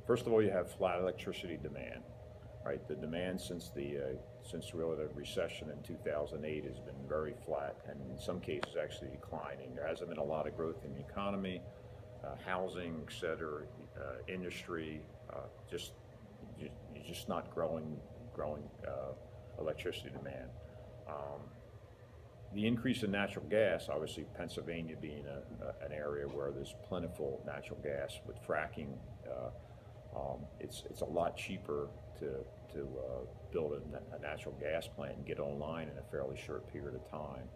First of all, you have flat electricity demand, right? The demand since really the recession in 2008 has been very flat, and in some cases actually declining. There hasn't been a lot of growth in the economy, housing, et cetera, industry, you're just not growing electricity demand. The increase in natural gas, obviously Pennsylvania being an area where there's plentiful natural gas with fracking, it's a lot cheaper to build a natural gas plant and get online in a fairly short period of time,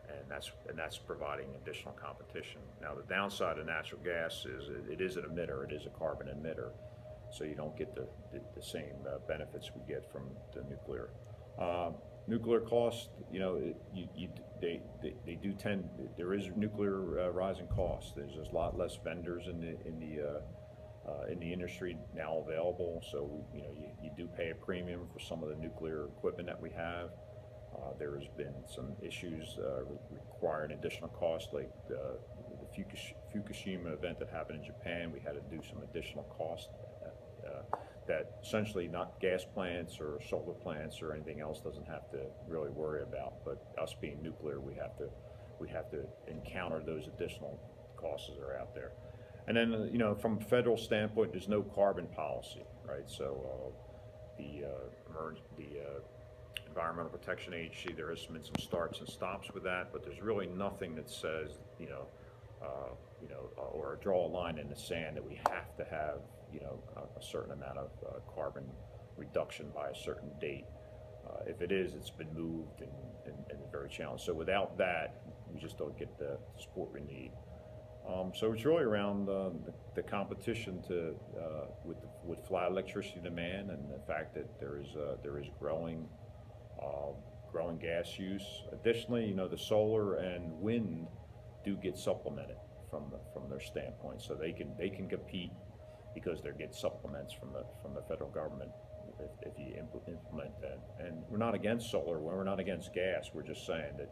and that's providing additional competition. Now the downside of natural gas is it is an emitter, it is a carbon emitter, so you don't get the same benefits we get from the nuclear. Nuclear cost, you know, they do tend, there is nuclear rising costs. There's just a lot less vendors in the industry now available, so you know you do pay a premium for some of the nuclear equipment that we have. There has been some issues requiring additional costs, like the Fukushima event that happened in Japan. We had to do some additional costs that essentially not gas plants or solar plants or anything else doesn't have to really worry about. But us being nuclear, we have to encounter those additional costs that are out there. And then, you know, from a federal standpoint, there's no carbon policy, right? So the Environmental Protection Agency, there has been some starts and stops with that, but there's really nothing that says, or draw a line in the sand that we have to have, you know, a certain amount of carbon reduction by a certain date. If it is, it's been moved and very challenged. So without that, we just don't get the support we need. So it's really around the competition with flat electricity demand and the fact that there is growing gas use. Additionally, you know, the solar and wind do get supplemented from their standpoint, so they can compete because they get supplements from the federal government if you implement that. And we're not against solar, we're not against gas. We're just saying that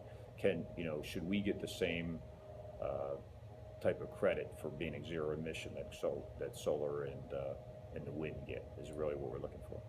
should we get the same type of credit for being a zero emission that solar and the wind get is really what we're looking for.